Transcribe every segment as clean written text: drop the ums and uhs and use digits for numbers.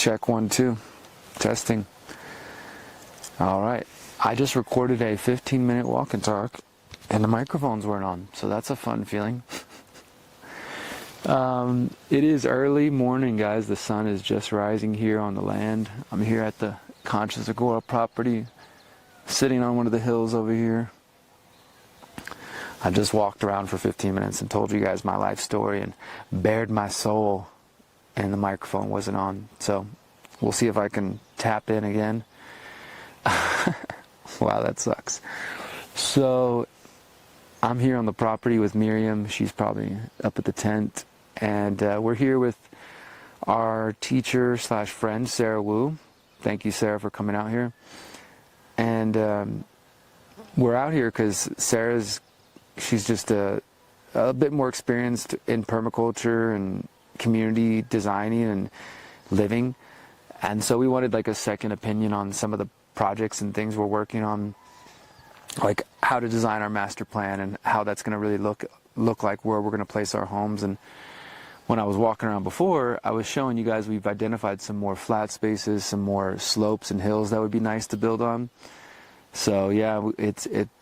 Check 1, 2. Testing. All right. I just recorded a 15-minute walk and talk, and the microphones weren't on, so that's a fun feeling. It is early morning, guys. The sun is just rising here on the land. I'm here at the Conscious Agora property, sitting on one of the hills over here. I just walked around for 15 minutes and told you guys my life story and bared my soul, and the microphone wasn't on. So we'll see if I can tap in again. Wow, that sucks. So I'm here on the property with Miriam. She's probably up at the tent. And we're here with our teacher slash friend, Sarah Wu. Thank you, Sarah, for coming out here. And we're out here because she's just a bit more experienced in permaculture and community designing and living. And so we wanted like a second opinion on some of the projects and things we're working on, like how to design our master plan and how that's going to really look like where we're going to place our homes. And when I was walking around before, I was showing you guys we've identified some more flat spaces, some more slopes and hills that would be nice to build on. So yeah,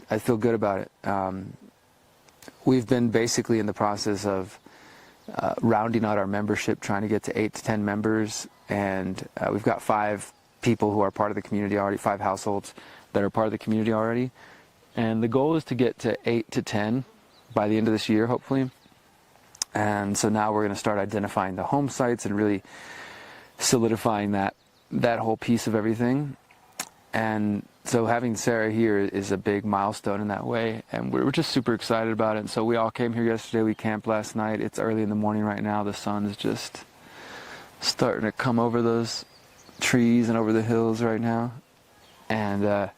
I feel good about it. We've been basically in the process of rounding out our membership, trying to get to 8 to 10 members, and we've got 5 people who are part of the community already, 5 households that are part of the community already. And the goal is to get to 8 to 10 by the end of this year, hopefully. And so now we're going to start identifying the home sites and really solidifying that whole piece of everything. And so having Sarah here is a big milestone in that way, and we're just super excited about it. And so we all came here yesterday, we camped last night. It's early in the morning right now. The sun is just starting to come over those trees and over the hills right now. And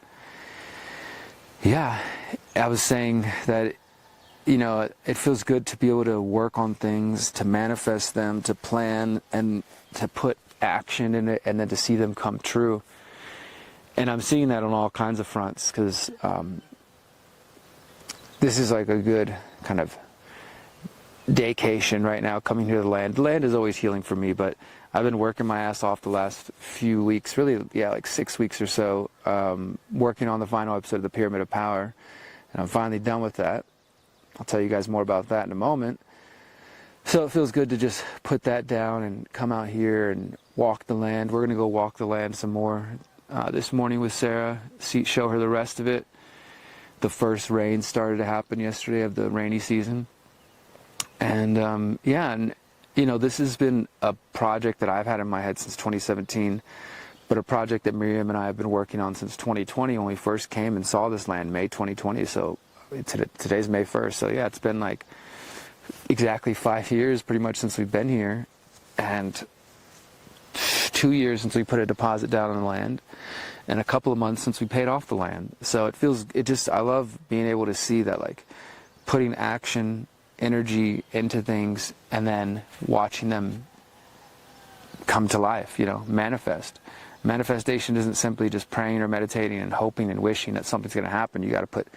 yeah, I was saying that, you know, it feels good to be able to work on things, to manifest them, to plan, and to put action in it, and then to see them come true. And I'm seeing that on all kinds of fronts, because this is like a good kind of daycation right now, coming here to the land. The land is always healing for me, but I've been working my ass off the last few weeks, really, yeah, like 6 weeks or so, working on the final episode of the Pyramid of Power, and I'm finally done with that. I'll tell you guys more about that in a moment. So it feels good to just put that down and come out here and walk the land. We're going to go walk the land some more this morning with Sarah, show her the rest of it. The first rain started to happen yesterday of the rainy season. And yeah, and you know, this has been a project that I've had in my head since 2017, but a project that Miriam and I have been working on since 2020 when we first came and saw this land, May 2020. So today's May 1st. So yeah, it's been like exactly 5 years pretty much since we've been here, and 2 years since we put a deposit down on the land, and a couple of months since we paid off the land. So I love being able to see that, like, putting action, energy into things, and then watching them come to life, you know, manifest. Manifestation isn't simply just praying or meditating and hoping and wishing that something's going to happen. You got to put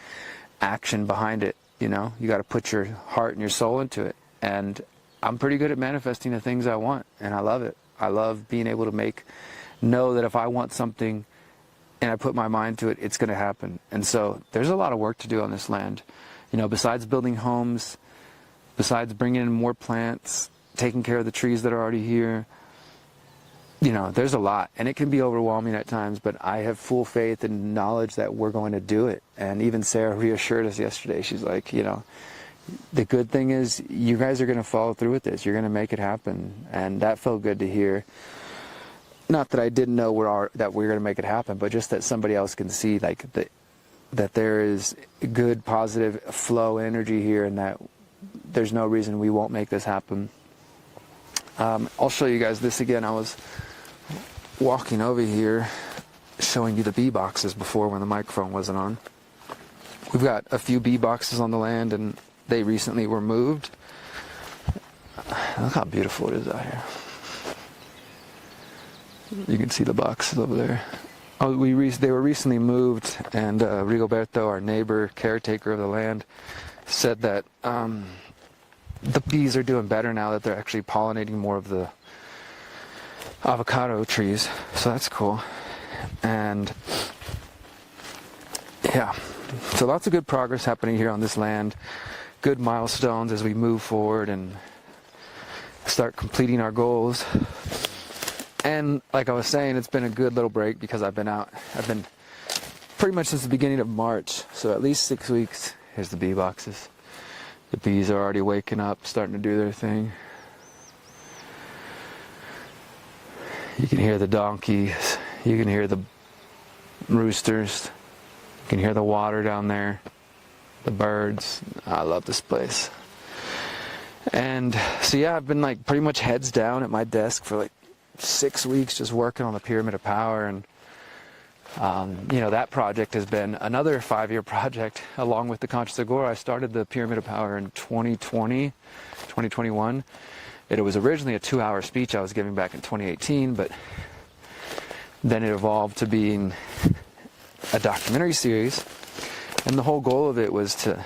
action behind it, you know. You got to put your heart and your soul into it. And I'm pretty good at manifesting the things I want, and I love it. I love being able to know that if I want something and I put my mind to it, it's going to happen. And so there's a lot of work to do on this land. You know, besides building homes, besides bringing in more plants, taking care of the trees that are already here, you know, there's a lot. And it can be overwhelming at times, but I have full faith and knowledge that we're going to do it. And even Sarah reassured us yesterday. She's like, you know, the good thing is you guys are going to follow through with this. You're going to make it happen. And that felt good to hear. Not that I didn't know that we're going to make it happen, but just that somebody else can see, like, that there is good, positive flow energy here, and that there's no reason we won't make this happen. I'll show you guys this again. I was walking over here showing you the bee boxes before when the microphone wasn't on. We've got a few bee boxes on the land, and they recently were moved. Look how beautiful it is out here. You can see the boxes over there. Oh, they were recently moved, and Rigoberto, our neighbor, caretaker of the land, said that the bees are doing better now that they're actually pollinating more of the avocado trees, so that's cool. And yeah, so lots of good progress happening here on this land, good milestones as we move forward and start completing our goals. And like I was saying, it's been a good little break because I've been pretty much since the beginning of March, so at least 6 weeks. Here's the bee boxes. The bees are already waking up, starting to do their thing. You can hear the donkeys, you can hear the roosters, you can hear the water down there, the birds. I love this place. And so yeah, I've been like pretty much heads down at my desk for like 6 weeks just working on the Pyramid of Power. And you know, that project has been another 5-year project along with the Conscious Agora. I started the Pyramid of Power in 2021. It was originally a 2-hour speech I was giving back in 2018, but then it evolved to being a documentary series. And the whole goal of it was to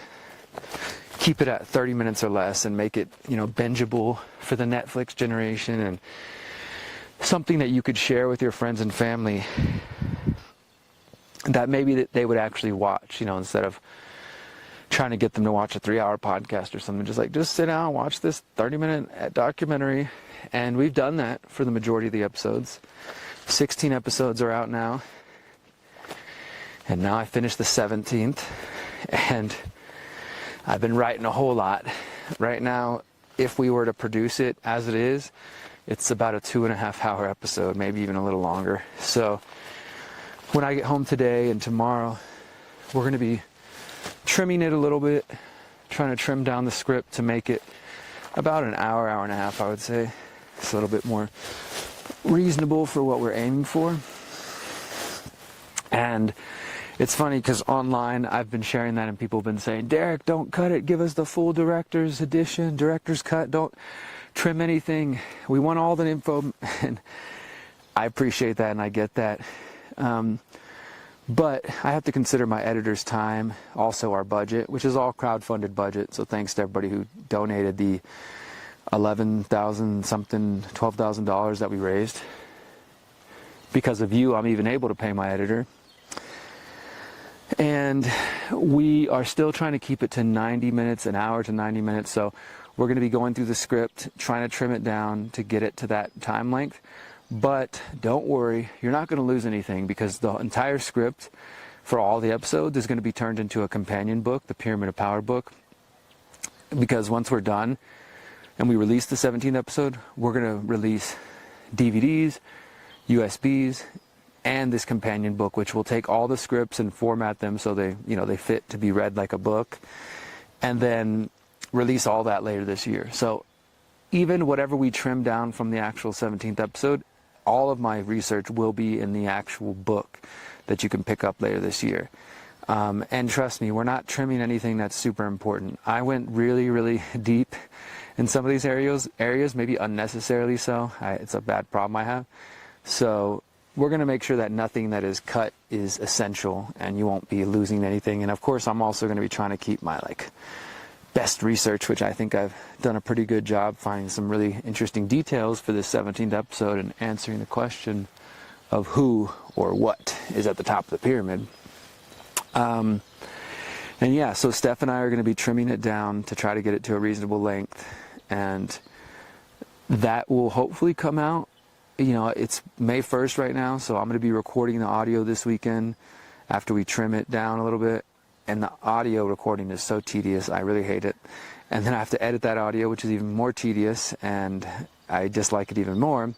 keep it at 30 minutes or less and make it, you know, bingeable for the Netflix generation, and something that you could share with your friends and family that maybe that they would actually watch, you know, instead of trying to get them to watch a 3-hour podcast or something. Just sit down and watch this 30-minute documentary. And we've done that for the majority of the episodes. 16 episodes are out now. And now I finished the 17th. And I've been writing a whole lot. Right now, if we were to produce it as it is, it's about a 2.5-hour episode, maybe even a little longer. So when I get home today and tomorrow, we're going to be trimming it a little bit, trying to trim down the script to make it about an hour, hour and a half, I would say. It's a little bit more reasonable for what we're aiming for. And it's funny because online I've been sharing that and people have been saying, Derrick, don't cut it, give us the full director's edition, director's cut, don't trim anything, we want all the info. And I appreciate that and I get that. But I have to consider my editor's time, also our budget, which is all crowdfunded budget. So thanks to everybody who donated the $11,000 something, $12,000 that we raised. Because of you, I'm even able to pay my editor. And we are still trying to keep it to 90 minutes, an hour to 90 minutes. So we're going to be going through the script, trying to trim it down to get it to that time length. But don't worry, you're not going to lose anything, because the entire script for all the episodes is going to be turned into a companion book, the Pyramid of Power book. Because once we're done and we release the 17th episode, we're going to release DVDs, USBs, and this companion book, which will take all the scripts and format them so they, you know, they fit to be read like a book, and then release all that later this year. So even whatever we trim down from the actual 17th episode, all of my research will be in the actual book that you can pick up later this year. And trust me, we're not trimming anything that's super important. I went really, really deep in some of these areas, maybe unnecessarily so. It's a bad problem I have. So we're going to make sure that nothing that is cut is essential and you won't be losing anything. And of course, I'm also going to be trying to keep my best research, which I think I've done a pretty good job finding some really interesting details for this 17th episode and answering the question of who or what is at the top of the pyramid. And yeah, so Steph and I are going to be trimming it down to try to get it to a reasonable length, and that will hopefully come out. You know, it's May 1st right now, so I'm going to be recording the audio this weekend after we trim it down a little bit. And the audio recording is so tedious, I really hate it. And then I have to edit that audio, which is even more tedious, and I dislike it even more.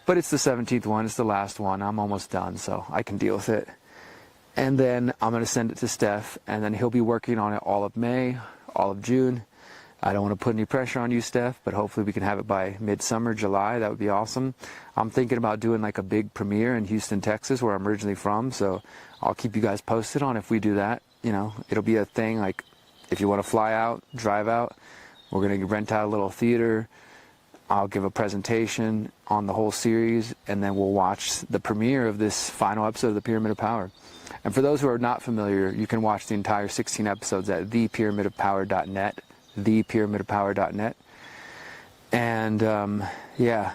But it's the 17th one, it's the last one, I'm almost done, so I can deal with it. And then I'm going to send it to Steph, and then he'll be working on it all of May, all of June. I don't want to put any pressure on you, Steph, but hopefully we can have it by midsummer, July. That would be awesome. I'm thinking about doing a big premiere in Houston, Texas, where I'm originally from, so I'll keep you guys posted on if we do that. You know, it'll be a thing, if you want to fly out, drive out, we're going to rent out a little theater. I'll give a presentation on the whole series, and then we'll watch the premiere of this final episode of the Pyramid of Power. And for those who are not familiar, you can watch the entire 16 episodes at thepyramidofpower.net, thepyramidofpower.net. And yeah,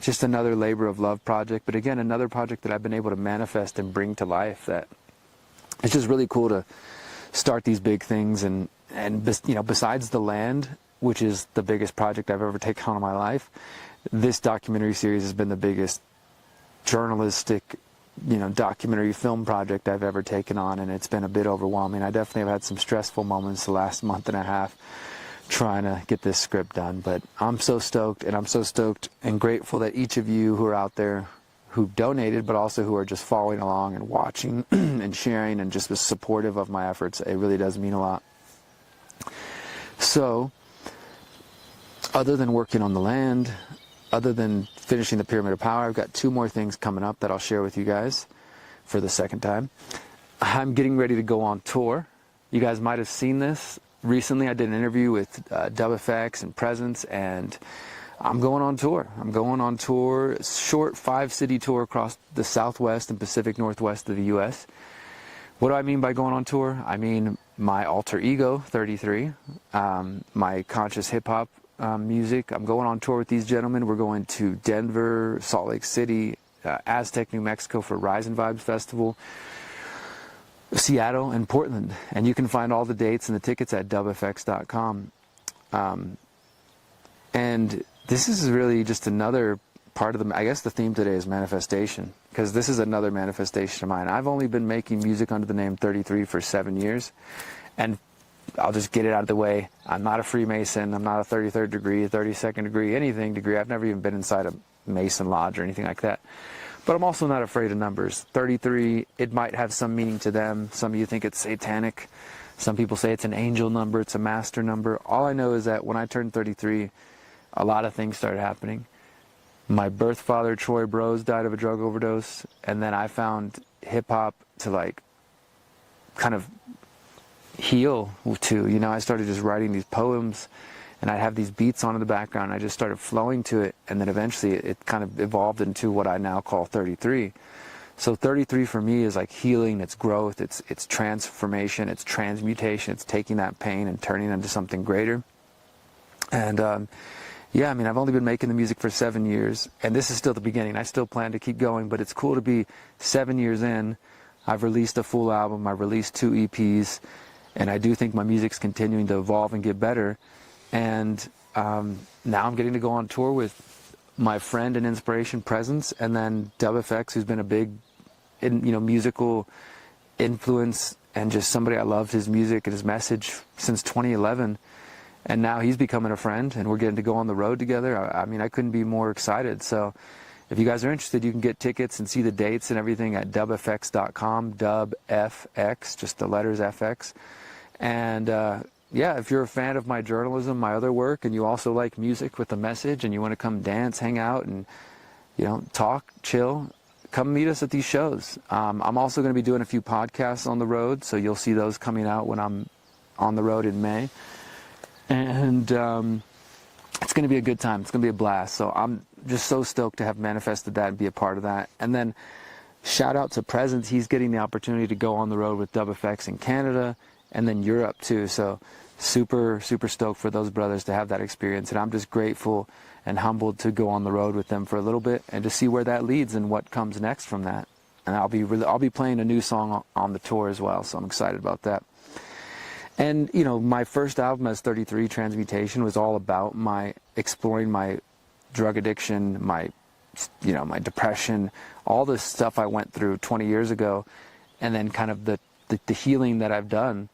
just another labor of love project, but again, another project that I've been able to manifest and bring to life. That it's just really cool to start these big things, and you know, besides the land, which is the biggest project I've ever taken on in my life, this documentary series has been the biggest journalistic, you know, documentary film project I've ever taken on, and it's been a bit overwhelming. I definitely have had some stressful moments the last month and a half trying to get this script done, but I'm so stoked, and I'm so stoked and grateful that each of you who are out there who donated, but also who are just following along and watching and sharing and just was supportive of my efforts. It really does mean a lot. So, other than working on the land, other than finishing the Pyramid of Power, I've got 2 more things coming up that I'll share with you guys for the second time. I'm getting ready to go on tour. You guys might have seen this. Recently I did an interview with Dub FX and Presence, and I'm going on tour. I'm going on tour, short 5-city tour across the Southwest and Pacific Northwest of the U.S. What do I mean by going on tour? I mean my alter ego, 33, my conscious hip-hop music. I'm going on tour with these gentlemen. We're going to Denver, Salt Lake City, Aztec, New Mexico for Rise and Vibes Festival, Seattle, and Portland. And you can find all the dates and the tickets at dubfx.com. And this is really just another part of the, I guess the theme today is manifestation, because this is another manifestation of mine. I've only been making music under the name 33 for 7 years, and I'll just get it out of the way. I'm not a Freemason. I'm not a 33rd degree, 32nd degree, anything degree. I've never even been inside a Mason lodge or anything like that. But I'm also not afraid of numbers. 33, it might have some meaning to them. Some of you think it's satanic. Some people say it's an angel number. It's a master number. All I know is that when I turned 33, a lot of things started happening. My birth father, Troy Broze, died of a drug overdose. And then I found hip-hop to like kind of heal to. You know, I started just writing these poems, and I'd have these beats on in the background. I just started flowing to it, and then eventually it kind of evolved into what I now call 33. So 33 for me is like healing, it's growth, it's transformation, it's transmutation, it's taking that pain and turning it into something greater. And yeah, I mean, I've only been making the music for 7 years, and this is still the beginning. I still plan to keep going, but it's cool to be 7 years in. I've released a full album, I've released 2 EPs, and I do think my music's continuing to evolve and get better. And now I'm getting to go on tour with my friend and inspiration, Presence, and then Dub FX, who's been a big, musical influence, and just somebody I loved his music and his message since 2011. And now he's becoming a friend, and we're getting to go on the road together. I mean, I couldn't be more excited. So if you guys are interested, you can get tickets and see the dates and everything at dubfx.com, dubfx, just the letters FX. And yeah, if you're a fan of my journalism, my other work, and you also like music with a message, and you want to come dance, hang out, and talk, chill, come meet us at these shows. I'm also going to be doing a few podcasts on the road, so you'll see those coming out when I'm on the road in May. And it's going to be a good time. It's going to be a blast. So I'm just so stoked to have manifested that and be a part of that. And then shout out to Presence. He's getting the opportunity to go on the road with Dub FX in Canada and then Europe too. So super, super stoked for those brothers to have that experience. And I'm just grateful and humbled to go on the road with them for a little bit and to see where that leads and what comes next from that. And I'll be playing a new song on the tour as well. So I'm excited about that. And, my first album as 33, Transmutation, was all about exploring my drug addiction, my depression, all the stuff I went through 20 years ago, and then kind of the healing that I've done.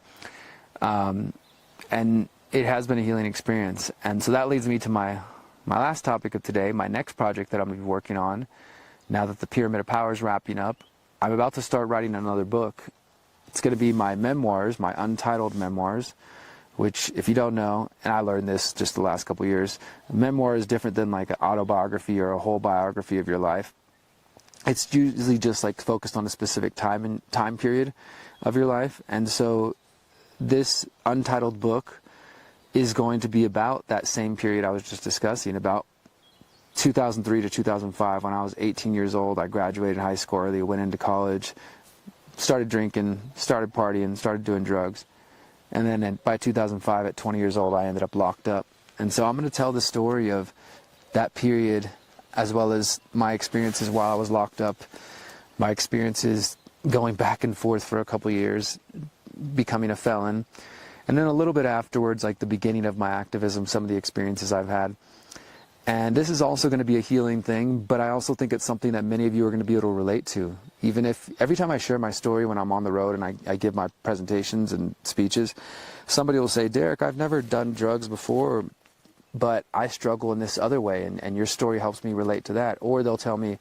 And it has been a healing experience. And so that leads me to my last topic of today, my next project that I'm going to be working on. Now that the Pyramid of Power is wrapping up, I'm about to start writing another book. It's going to be my memoirs, my untitled memoirs, which, if you don't know, and I learned this just the last couple of years, a memoir is different than like an autobiography or a whole biography of your life. It's usually just like focused on a specific time period of your life. And so this untitled book is going to be about that same period I was just discussing, about 2003 to 2005. When I was 18 years old, I graduated high school early, went into college, started drinking, started partying, started doing drugs. And then by 2005, at 20 years old, I ended up locked up. And so I'm going to tell the story of that period as well as my experiences while I was locked up, my experiences going back and forth for a couple years, becoming a felon, and then a little bit afterwards, like the beginning of my activism, some of the experiences I've had. And this is also going to be a healing thing, but I also think it's something that many of you are going to be able to relate to. Even if, every time I share my story when I'm on the road and I give my presentations and speeches, somebody will say, Derrick, I've never done drugs before, but I struggle in this other way, and your story helps me relate to that. Or they'll tell me,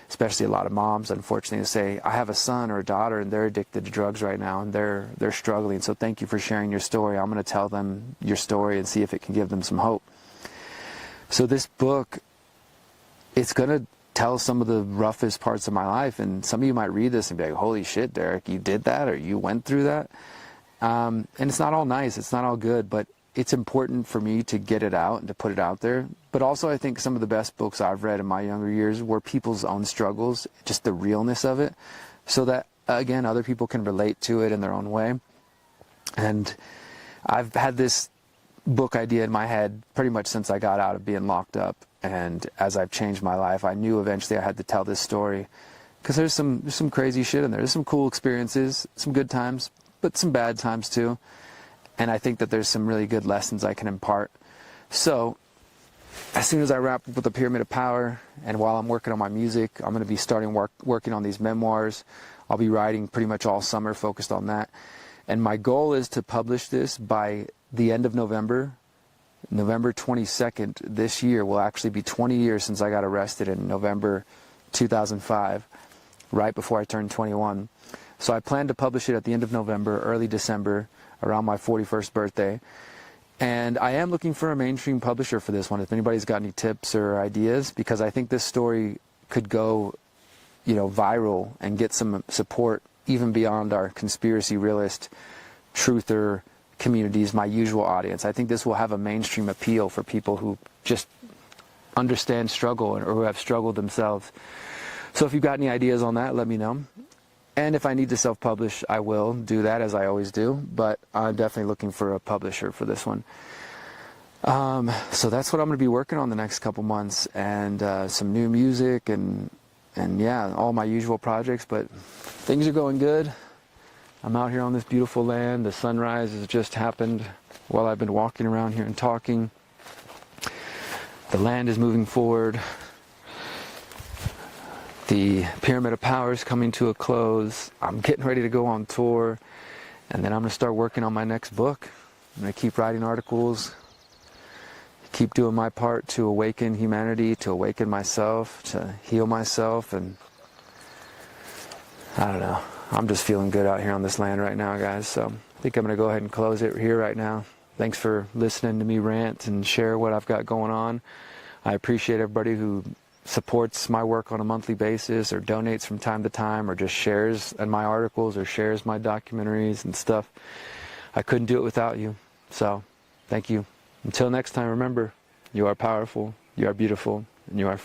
especially a lot of moms, unfortunately, to say, I have a son or a daughter and they're addicted to drugs right now and they're struggling, so thank you for sharing your story. I'm going to tell them your story and see if it can give them some hope. So this book, it's going to tell some of the roughest parts of my life, and some of you might read this and be like, holy shit, Derrick, you did that, or you went through that. And it's not all nice, it's not all good, but it's important for me to get it out and to put it out there. But also I think some of the best books I've read in my younger years were people's own struggles, just the realness of it, so that, again, other people can relate to it in their own way. And I've had this book idea in my head pretty much since I got out of being locked up, and as I've changed my life, I knew eventually I had to tell this story, because there's some crazy shit in there. There's some cool experiences, some good times, but some bad times too, and I think that there's some really good lessons I can impart. So as soon as I wrap up with the Pyramid of Power, and while I'm working on my music, I'm going to be starting working on these memoirs. I'll be writing pretty much all summer, focused on that, and my goal is to publish this by the end of November. November 22nd this year will actually be 20 years since I got arrested in November 2005, right before I turned 21. So I plan to publish it at the end of November, early December, around my 41st birthday. And I am looking for a mainstream publisher for this one, if anybody's got any tips or ideas, because I think this story could go, viral and get some support even beyond our conspiracy realist, truther communities, my usual audience. I think this will have a mainstream appeal for people who just understand struggle or who have struggled themselves. So if you've got any ideas on that, let me know. And if I need to self-publish, I will do that, as I always do, but I'm definitely looking for a publisher for this one. So that's what I'm going to be working on the next couple months, and some new music and yeah, all my usual projects, but things are going good. I'm out here on this beautiful land. The sunrise has just happened while I've been walking around here and talking. The land is moving forward. The Pyramid of Power is coming to a close. I'm getting ready to go on tour, and then I'm going to start working on my next book. I'm going to keep writing articles, keep doing my part to awaken humanity, to awaken myself, to heal myself, and I don't know. I'm just feeling good out here on this land right now, guys, so I think I'm going to go ahead and close it here right now. Thanks for listening to me rant and share what I've got going on. I appreciate everybody who supports my work on a monthly basis, or donates from time to time, or just shares in my articles, or shares my documentaries and stuff. I couldn't do it without you, so thank you. Until next time, remember, you are powerful, you are beautiful, and you are free.